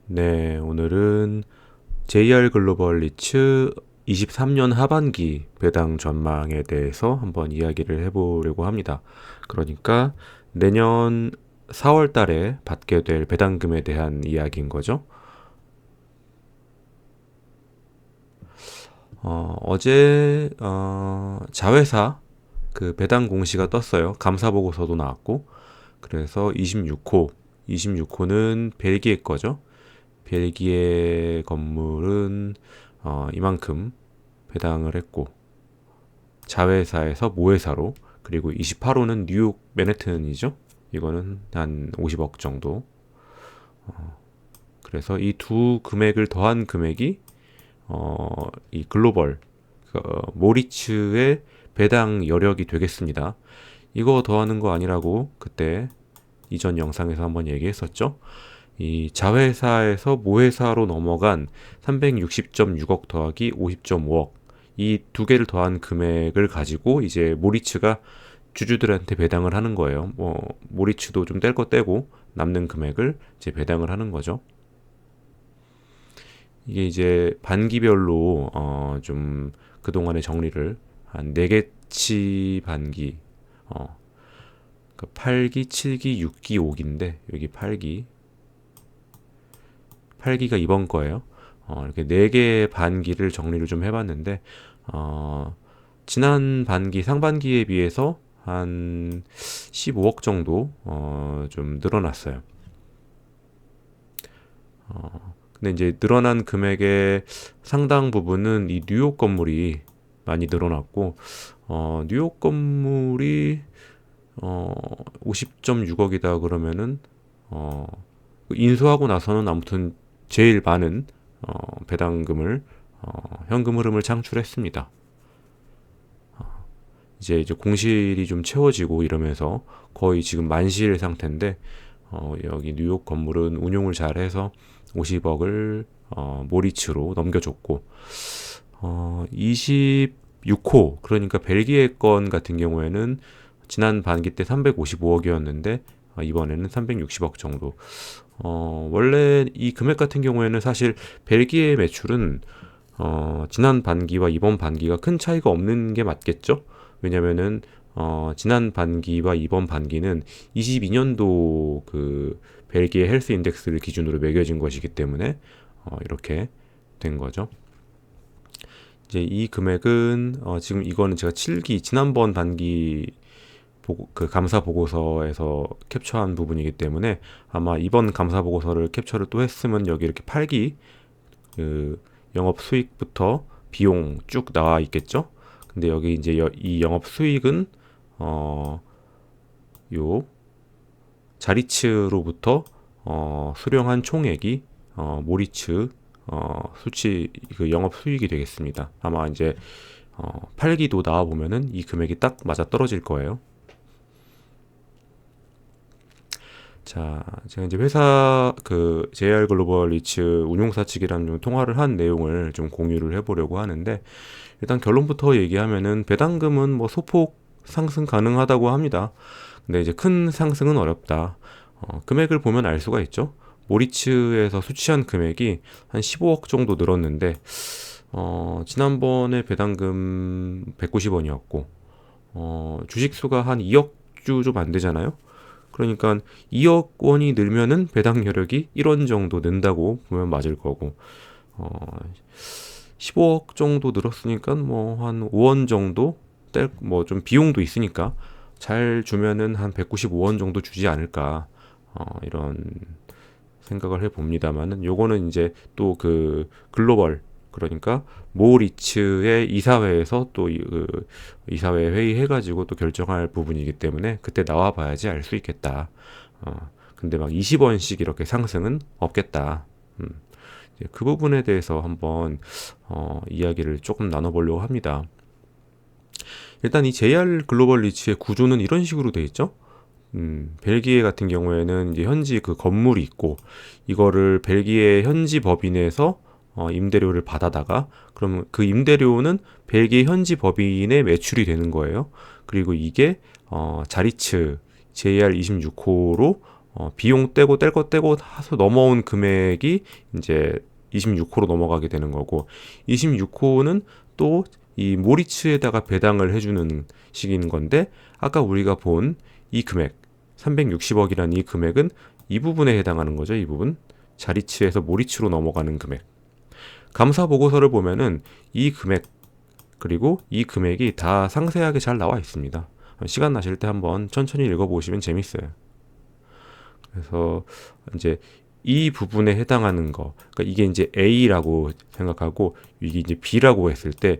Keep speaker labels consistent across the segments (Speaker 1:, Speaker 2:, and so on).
Speaker 1: 네, 오늘은 JR 글로벌 리츠 23년 하반기 배당 전망에 대해서 한번 이야기를 해보려고 합니다. 그러니까 내년 4월 달에 받게 될 배당금에 대한 이야기인 거죠. 어제 자회사 그 배당 공시가 떴어요. 감사 보고서도 나왔고. 그래서 26호는 벨기에 거죠. 벨기에 건물은 이만큼 배당을 했고, 자회사에서 모회사로. 그리고 28호는 뉴욕 맨해튼이죠. 이거는 한 50억 정도. 그래서 이 두 금액을 더한 금액이 이 글로벌 모리츠의 배당 여력이 되겠습니다. 이거 더하는 거 아니라고 그때 이전 영상에서 한번 얘기했었죠. 이 자회사에서 모회사로 넘어간 360.6억 더하기 50.5억, 이 두 개를 더한 금액을 가지고 이제 모리츠가 주주들한테 배당을 하는 거예요. 모리츠도 좀 뗄 거 떼고 남는 금액을 이제 배당을 하는 거죠. 이게 이제 반기별로 좀 그동안의 정리를 한 4개치 반기, 어, 8기, 7기, 6기, 5기인데 여기 8기가 이번 거예요. 이렇게 4개 반기를 정리를 좀 해봤는데, 지난 반기, 상반기에 비해서 한 15억 정도, 좀 늘어났어요. 근데 이제 늘어난 금액의 상당 부분은 이 뉴욕 건물이 많이 늘어났고, 뉴욕 건물이, 50.6억이다 그러면은, 인수하고 나서는 아무튼 제일 많은 배당금을 현금 흐름을 창출했습니다. 이제 공실이 좀 채워지고 이러면서 거의 지금 만실 상태인데, 여기 뉴욕 건물은 운용을 잘해서 50억을 모리츠로 넘겨줬고, 26호 그러니까 벨기에 건 같은 경우에는 지난 반기 때 355억이었는데 이번에는 360억 정도. 원래 이 금액 같은 경우에는 사실 벨기에 매출은 지난 반기와 이번 반기가 큰 차이가 없는 게 맞겠죠? 왜냐면은 지난 반기와 이번 반기는 22년도 그 벨기에 헬스 인덱스를 기준으로 매겨진 것이기 때문에 이렇게 된 거죠. 이제 이 금액은 지금 이거는 제가 7기 지난번 반기 그 감사 보고서에서 캡처한 부분이기 때문에 아마 이번 감사 보고서를 캡처를 또 했으면 여기 이렇게 8기 그 영업 수익부터 비용 쭉 나와 있겠죠. 근데 여기 이제 이 영업 수익은 요 자리츠로부터 수령한 총액이 모리츠 수치 그 영업 수익이 되겠습니다. 아마 이제 8기도 나와 보면은 이 금액이 딱 맞아 떨어질 거예요. 자, 제가 이제 회사 그 JR 글로벌 리츠 운용사 측이랑 좀 통화를 한 내용을 좀 공유를 해보려고 하는데, 일단 결론부터 얘기하면은 배당금은 뭐 소폭 상승 가능하다고 합니다. 근데 이제 큰 상승은 어렵다. 금액을 보면 알 수가 있죠. 모리츠에서 수취한 금액이 한 15억 정도 늘었는데, 지난번에 배당금 190원이었고, 주식 수가 한 2억 주 좀 안 되잖아요. 그러니까 2억 원이 늘면은 배당 여력이 1원 정도 는다고 보면 맞을 거고, 어, 15억 정도 늘었으니까 뭐 한 5원 정도 뭐 좀 비용도 있으니까 잘 주면은 한 195원 정도 주지 않을까, 이런 생각을 해 봅니다만은, 요거는 이제 또 그 글로벌 그러니까 모리츠의 이사회에서 또 그 이사회 회의 해가지고 또 결정할 부분이기 때문에 그때 나와 봐야지 알 수 있겠다. 근데 막 20원씩 이렇게 상승은 없겠다. 음, 이제 그 부분에 대해서 한번 이야기를 조금 나눠보려고 합니다. 일단 이 JR 글로벌 리츠의 구조는 이런 식으로 돼 있죠. 벨기에 같은 경우에는 이제 현지 그 건물이 있고, 이거를 벨기에 현지 법인에서 임대료를 받아다가, 그러면 그 임대료는 벨기에 현지 법인의 매출이 되는 거예요. 그리고 이게 자리츠 JR26호로 비용 떼고 뗄 거 떼고 해서 넘어온 금액이 이제 26호로 넘어가게 되는 거고, 26호는 또 이 모리츠에다가 배당을 해주는 식인 건데, 아까 우리가 본 이 금액 360억이라는 이 금액은 이 부분에 해당하는 거죠. 이 부분, 자리츠에서 모리츠로 넘어가는 금액. 감사 보고서를 보면은 이 금액 그리고 이 금액이 다 상세하게 잘 나와 있습니다. 시간 나실 때 한번 천천히 읽어보시면 재밌어요. 그래서 이제 이 부분에 해당하는 거, 그러니까 이게 이제 A라고 생각하고 이게 이제 B라고 했을 때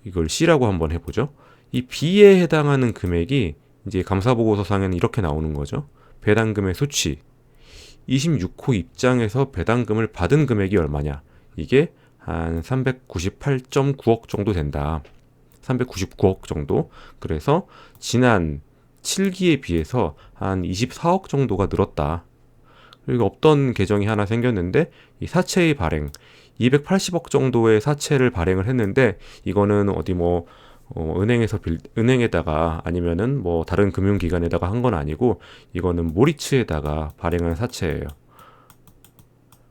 Speaker 1: 이걸 C라고 한번 해보죠. 이 B에 해당하는 금액이 이제 감사보고서상에는 이렇게 나오는 거죠. 배당금의 수치. 26호 입장에서 배당금을 받은 금액이 얼마냐? 이게 한 398.9억 정도 된다. 399억 정도. 그래서 지난 7기에 비해서 한 24억 정도가 늘었다. 그리고 없던 계정이 하나 생겼는데 이 사채의 발행 280억 정도의 사채를 발행을 했는데, 이거는 어디 뭐 은행에다가 아니면은 뭐 다른 금융기관에다가 한 건 아니고, 이거는 모리츠에다가 발행한 사채예요.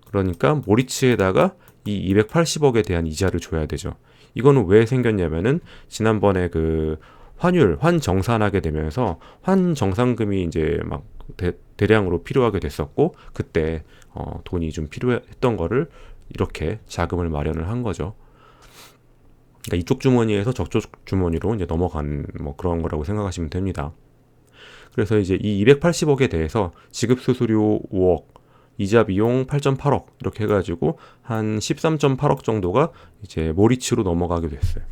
Speaker 1: 그러니까 모리츠에다가 이 280억에 대한 이자를 줘야 되죠. 이거는 왜 생겼냐면은 지난번에 그 환정산하게 되면서 환정산금이 이제 막 대량으로 필요하게 됐었고, 그때 돈이 좀 필요했던 거를 이렇게 자금을 마련을 한 거죠. 그러니까 이쪽 주머니에서 저쪽 주머니로 이제 넘어간 뭐 그런 거라고 생각하시면 됩니다. 그래서 이제 이 280억에 대해서 지급 수수료 5억, 이자 비용 8.8억 이렇게 해가지고 한 13.8억 정도가 이제 모리츠로 넘어가게 됐어요.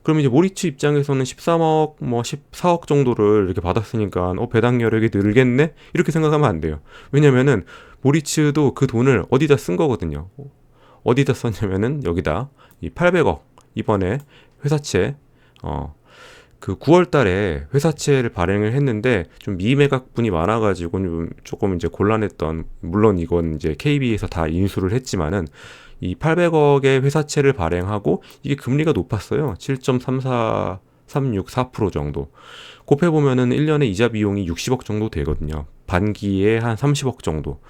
Speaker 1: 그럼 이제 모리츠 입장에서는 13억, 뭐 14억 정도를 이렇게 받았으니까 배당 여력이 늘겠네? 이렇게 생각하면 안 돼요. 왜냐면은 모리츠도 그 돈을 어디다 쓴 거거든요. 어디다 썼냐면은 여기다 이 800억 이번에 회사채 그 9월 달에 회사채를 발행을 했는데 좀 미매각분이 많아가지고 조금 이제 곤란했던, 물론 이건 이제 KB에서 다 인수를 했지만은 이 800억의 회사채를 발행하고 이게 금리가 높았어요. 7.3436% 정도. 곱해보면은 1년에 이자 비용이 60억 정도 되거든요. 반기에 한 30억 정도.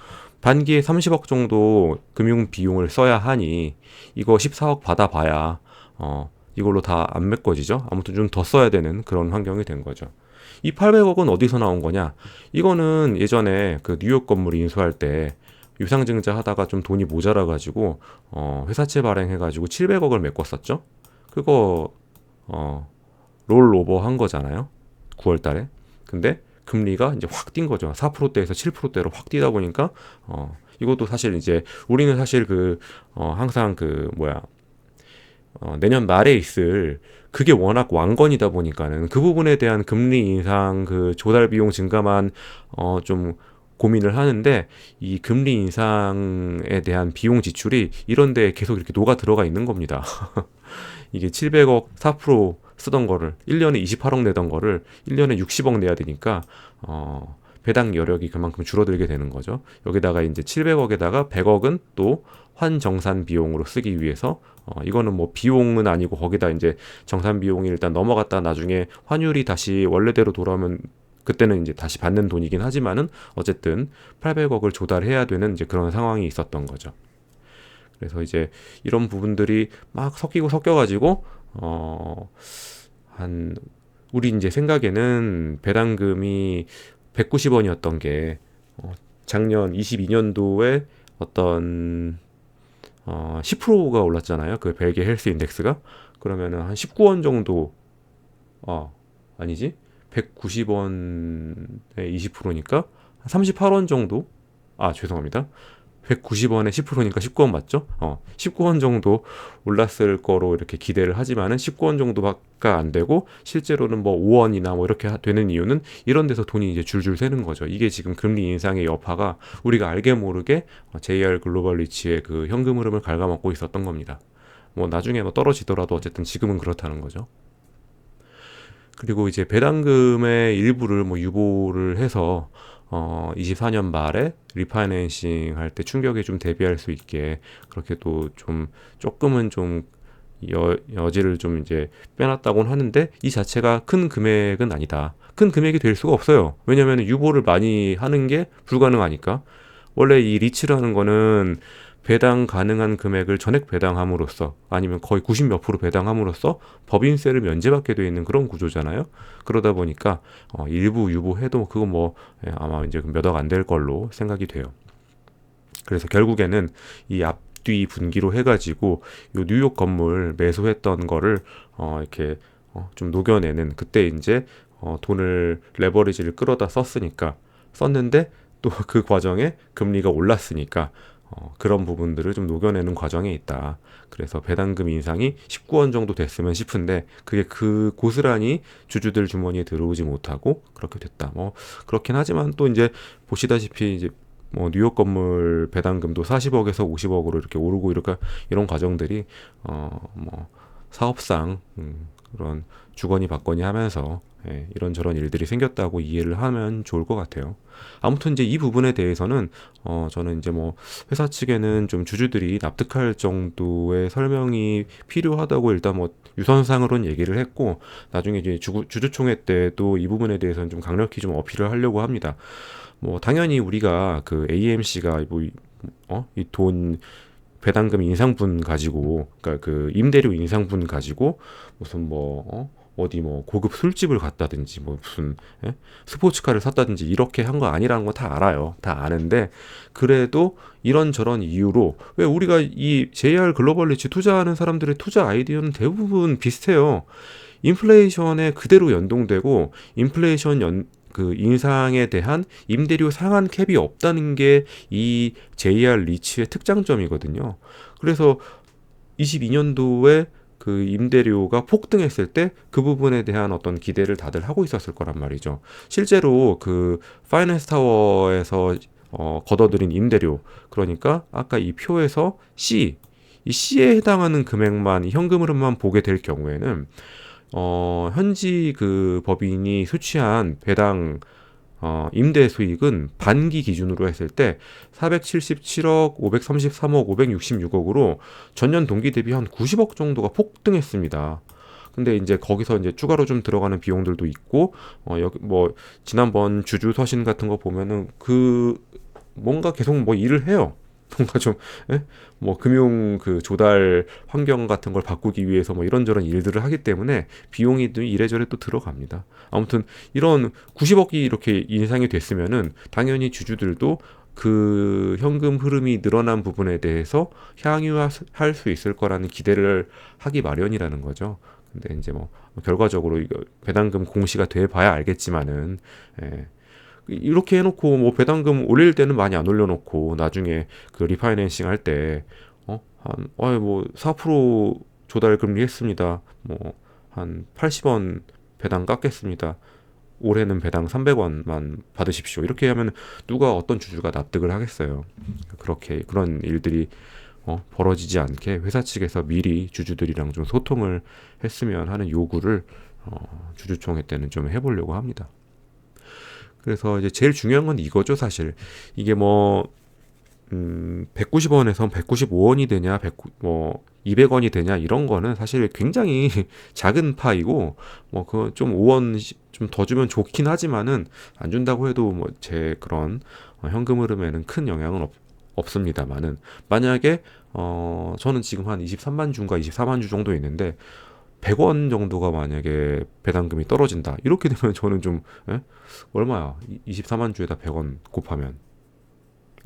Speaker 1: 반기에 30억 정도 금융 비용을 써야 하니 이거 14억 받아봐야 이걸로 다 안 메꿔지죠. 아무튼 좀 더 써야 되는 그런 환경이 된 거죠. 이 800억은 어디서 나온 거냐? 이거는 예전에 그 뉴욕 건물 인수할 때 유상증자 하다가 좀 돈이 모자라가지고 회사채 발행해가지고 700억을 메꿨었죠. 그거 롤오버 한 거잖아요. 9월 달에. 근데 금리가 이제 확 뛴 거죠. 4%대에서 7%대로 확 뛰다 보니까 이것도 사실 이제 우리는 사실 항상 내년 말에 있을 그게 워낙 왕건이다 보니까는 그 부분에 대한 금리 인상, 그 조달 비용 증가만 좀 고민을 하는데, 이 금리 인상에 대한 비용 지출이 이런 데 계속 이렇게 녹아 들어가 있는 겁니다. 이게 700억 4% 쓰던 거를 1년에 28억 내던 거를 1년에 60억 내야 되니까 배당 여력이 그만큼 줄어들게 되는 거죠. 여기다가 이제 700억에다가 100억은 또 환정산 비용으로 쓰기 위해서 이거는 뭐 비용은 아니고 거기다 이제 정산 비용이 일단 넘어갔다 나중에 환율이 다시 원래대로 돌아오면 그때는 이제 다시 받는 돈이긴 하지만은 어쨌든 800억을 조달해야 되는 이제 그런 상황이 있었던 거죠. 그래서 이제 이런 부분들이 막 섞여가지고 우리 이제 생각에는 배당금이 190원이었던 게 작년 22년도에 어떤 10%가 올랐잖아요. 그 벨기에 헬스 인덱스가. 그러면은 한 19원 정도, 아니지? 190원에 20%니까 38원 정도? 죄송합니다. 190원에 10%니까 19원 맞죠? 19원 정도 올랐을 거로 이렇게 기대를 하지만은 19원 정도밖에 안 되고, 실제로는 뭐 5원이나 뭐 이렇게 되는 이유는 이런 데서 돈이 이제 줄줄 새는 거죠. 이게 지금 금리 인상의 여파가 우리가 알게 모르게 JR 글로벌 리츠의 그 현금 흐름을 갉아먹고 있었던 겁니다. 뭐 나중에 뭐 떨어지더라도 어쨌든 지금은 그렇다는 거죠. 그리고 이제 배당금의 일부를 뭐 유보를 해서 24년 말에 리파이낸싱 할 때 충격에 좀 대비할 수 있게 그렇게 또 좀 조금은 좀 여지를 좀 이제 빼놨다고는 하는데, 이 자체가 큰 금액은 아니다. 큰 금액이 될 수가 없어요. 왜냐하면 유보를 많이 하는 게 불가능하니까. 원래 이 리츠라는 거는 배당 가능한 금액을 전액 배당함으로써 아니면 거의 90 몇 프로 배당함으로써 법인세를 면제받게 되어 있는 그런 구조잖아요. 그러다 보니까 일부 유보해도 그거 뭐 아마 이제 몇 억 안 될 걸로 생각이 돼요. 그래서 결국에는 이 앞뒤 분기로 해가지고 요 뉴욕 건물 매수했던 거를 이렇게 좀 녹여내는 그때 이제 돈을 레버리지를 끌어다 썼는데 또 그 과정에 금리가 올랐으니까 그런 부분들을 좀 녹여내는 과정에 있다. 그래서 배당금 인상이 19원 정도 됐으면 싶은데 그게 그 고스란히 주주들 주머니에 들어오지 못하고 그렇게 됐다. 뭐 그렇긴 하지만 또 이제 보시다시피 이제 뭐 뉴욕 건물 배당금도 40억에서 50억으로 이렇게 오르고 이런 과정들이 뭐 사업상 그런 주거니 받거니 하면서 이런저런 일들이 생겼다고 이해를 하면 좋을 것 같아요. 아무튼 이제 이 부분에 대해서는 저는 이제 뭐 회사 측에는 좀 주주들이 납득할 정도의 설명이 필요하다고 일단 뭐 유선상으로는 얘기를 했고 나중에 이제 주주총회 때도 이 부분에 대해서는 좀 강력히 좀 어필을 하려고 합니다. 뭐 당연히 우리가 그 AMC가 뭐 이 돈 배당금 인상분 가지고 그러니까 그 임대료 인상분 가지고 무슨 뭐 어디 뭐 고급 술집을 갔다든지 뭐 무슨 스포츠카를 샀다든지 이렇게 한 거 아니라는 거 다 알아요. 다 아는데 그래도 이런저런 이유로 왜 우리가 이 JR 글로벌 리츠 투자하는 사람들의 투자 아이디어는 대부분 비슷해요. 인플레이션에 그대로 연동되고 그 인상에 대한 임대료 상한 캡이 없다는 게 이 JR 리츠의 특장점이거든요. 그래서 22년도에 그 임대료가 폭등했을 때 그 부분에 대한 어떤 기대를 다들 하고 있었을 거란 말이죠. 실제로 그 파이낸스 타워에서 걷어들인 임대료 그러니까 아까 이 표에서 이 C에 해당하는 금액만 현금 흐름만 보게 될 경우에는 현지 그 법인이 수취한 배당 임대 수익은 반기 기준으로 했을 때 477억, 533억, 566억으로 전년 동기 대비 한 90억 정도가 폭등했습니다. 근데 이제 거기서 이제 추가로 좀 들어가는 비용들도 있고 여기 뭐 지난번 주주 서신 같은 거 보면은 그 뭔가 계속 뭐 일을 해요. 뭔가 좀 뭐 금융 그 조달 환경 같은 걸 바꾸기 위해서 뭐 이런저런 일들을 하기 때문에 비용이 또 이래저래 또 들어갑니다. 아무튼 이런 90억이 이렇게 인상이 됐으면은 당연히 주주들도 그 현금 흐름이 늘어난 부분에 대해서 향유할 수 있을 거라는 기대를 하기 마련이라는 거죠. 근데 이제 뭐 결과적으로 이거 배당금 공시가 돼 봐야 알겠지만은 이렇게 해놓고 뭐 배당금 올릴 때는 많이 안 올려놓고 나중에 그 리파이낸싱 할 때 뭐4% 조달 금리 했습니다. 뭐 한 80원 배당 깎겠습니다. 올해는 배당 300원만 받으십시오. 이렇게 하면 누가 어떤 주주가 납득을 하겠어요. 그렇게 그런 일들이 벌어지지 않게 회사 측에서 미리 주주들이랑 좀 소통을 했으면 하는 요구를 주주총회 때는 좀 해보려고 합니다. 그래서 이제 제일 중요한 건 이거죠, 사실. 이게 뭐 190원에서 195원이 되냐, 200원이 되냐 이런 거는 사실 굉장히 작은 파이고 뭐 그 좀 5원 좀 더 주면 좋긴 하지만은 안 준다고 해도 뭐 제 그런 현금 흐름에는 큰 영향은 없습니다만은 만약에 저는 지금 한 23만 주인가 24만 주 정도 있는데 100원 정도가 만약에 배당금이 떨어진다. 이렇게 되면 저는 좀 얼마야? 24만 주에다 100원 곱하면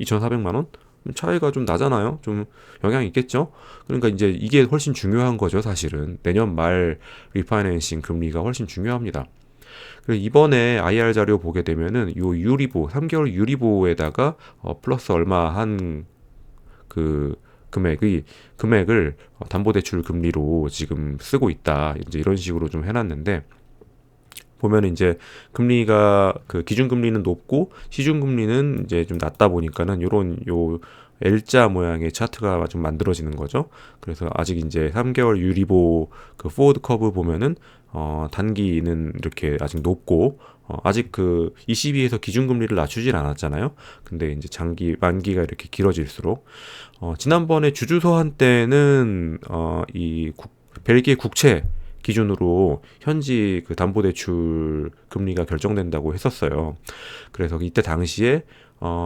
Speaker 1: 2,400만 원? 차이가 좀 나잖아요. 좀 영향이 있겠죠. 그러니까 이제 이게 훨씬 중요한 거죠, 사실은. 내년 말 리파이낸싱 금리가 훨씬 중요합니다. 그리고 이번에 IR 자료 보게 되면은 요 유리보 3개월 유리보에다가 플러스 얼마 한 그 금액을 담보대출 금리로 지금 쓰고 있다. 이제 이런 식으로 좀 해놨는데 보면 이제 금리가 그 기준금리는 높고 시중금리는 이제 좀 낮다 보니까는 요 L자 모양의 차트가 좀 만들어지는 거죠. 그래서 아직 이제 3개월 유리보 그 포워드 커브 보면은 단기는 이렇게 아직 높고 아직 그 ECB에서 기준금리를 낮추진 않았잖아요. 근데 이제 만기가 이렇게 길어질수록 지난번에 주주서한 때는 벨기에 국채 기준으로 현지 그 담보대출 금리가 결정된다고 했었어요. 그래서 이때 당시에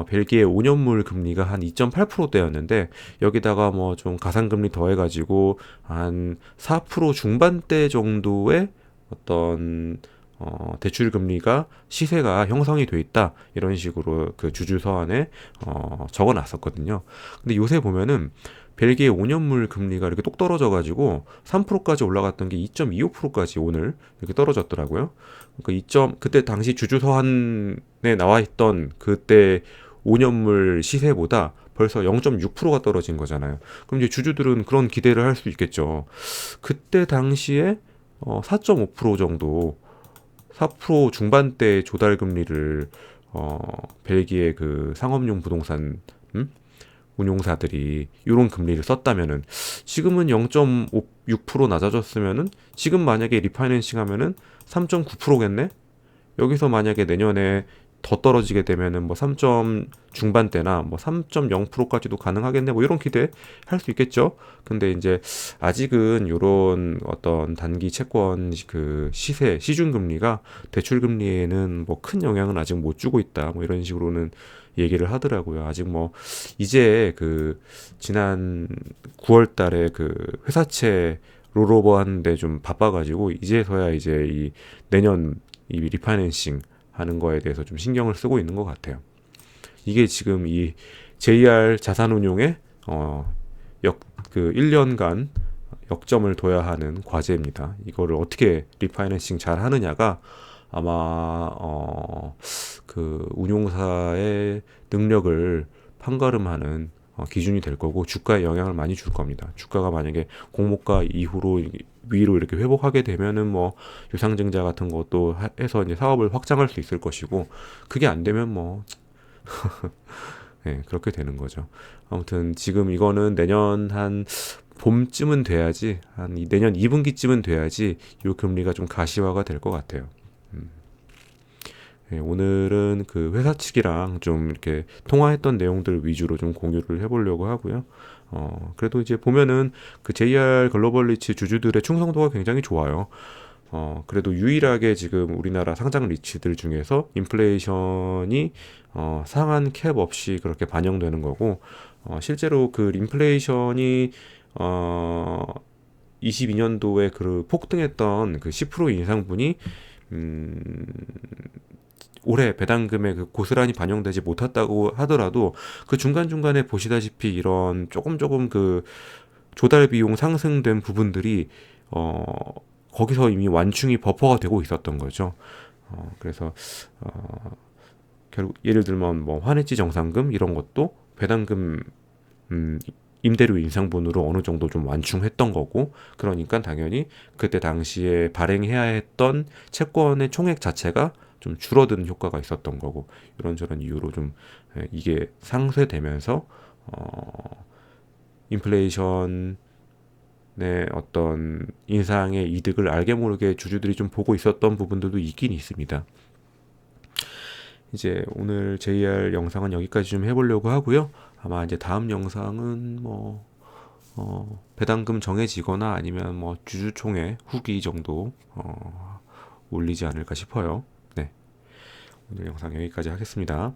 Speaker 1: 벨기에 5년물 금리가 한 2.8%대였는데 여기다가 뭐 좀 가상금리 더해가지고 한 4% 중반대 정도의 어떤 대출 금리가 시세가 형성이 돼 있다 이런 식으로 그 주주 서한에 적어 놨었거든요. 근데 요새 보면은 벨기에 5년물 금리가 이렇게 똑 떨어져가지고 3%까지 올라갔던 게 2.25%까지 오늘 이렇게 떨어졌더라고요. 그러니까 그때 당시 주주 서한에 나와 있던 그때 5년물 시세보다 벌써 0.6%가 떨어진 거잖아요. 그럼 이제 주주들은 그런 기대를 할 수 있겠죠. 그때 당시에 4.5% 정도 4% 중반대 조달 금리를 벨기에 그 상업용 부동산 운용사들이 이런 금리를 썼다면은 지금은 0.6% 낮아졌으면은 지금 만약에 리파이낸싱 하면은 3.9%겠네? 여기서 만약에 내년에 더 떨어지게 되면은 뭐 3점 중반대나 뭐 3.0%까지도 가능하겠네 뭐 이런 기대 할 수 있겠죠. 근데 이제 아직은 요런 어떤 단기 채권 그 시중 금리가 대출 금리에는 뭐 큰 영향은 아직 못 주고 있다 뭐 이런 식으로는 얘기를 하더라고요. 아직 뭐 이제 그 지난 9월 달에 그 회사채 롤오버 하는데 좀 바빠가지고 이제서야 이제 이 내년 이 리파이낸싱 하는 거에 대해서 좀 신경을 쓰고 있는 것 같아요. 이게 지금 이 JR 자산운용의 그 1년간 역점을 둬야 하는 과제입니다. 이거를 어떻게 리파이낸싱 잘 하느냐가 아마 그 운용사의 능력을 판가름하는 기준이 될 거고 주가에 영향을 많이 줄 겁니다. 주가가 만약에 공모가 이후로 위로 이렇게 회복하게 되면은 뭐 유상증자 같은 것도 해서 이제 사업을 확장할 수 있을 것이고 그게 안 되면 뭐 네, 그렇게 되는 거죠. 아무튼 지금 이거는 내년 한 봄쯤은 돼야지 내년 2분기쯤은 돼야지 이 금리가 좀 가시화가 될 것 같아요. 네, 오늘은 그 회사 측이랑 좀 이렇게 통화했던 내용들 위주로 좀 공유를 해보려고 하고요. 그래도 이제 보면은 그 JR 글로벌 리츠 주주들의 충성도가 굉장히 좋아요. 그래도 유일하게 지금 우리나라 상장 리츠들 중에서 인플레이션이 상한 캡 없이 그렇게 반영되는 거고, 실제로 그 인플레이션이 22년도에 그 폭등했던 그 10% 인상분이 올해 배당금에 그 고스란히 반영되지 못했다고 하더라도 그 중간중간에 보시다시피 이런 조금 그 조달 비용 상승된 부분들이 거기서 이미 완충이 버퍼가 되고 있었던 거죠. 그래서 결국 예를 들면 뭐 환해지 정산금 이런 것도 배당금 임대료 인상분으로 어느 정도 좀 완충했던 거고 그러니까 당연히 그때 당시에 발행해야 했던 채권의 총액 자체가 좀 줄어드는 효과가 있었던 거고 이런저런 이유로 좀 이게 상쇄되면서 인플레이션의 어떤 인상의 이득을 알게 모르게 주주들이 좀 보고 있었던 부분들도 있긴 있습니다. 이제 오늘 JR 영상은 여기까지 좀 해보려고 하고요. 아마 이제 다음 영상은 뭐 배당금 정해지거나 아니면 뭐 주주총회 후기 정도 올리지 않을까 싶어요. 네, 오늘 영상 여기까지 하겠습니다.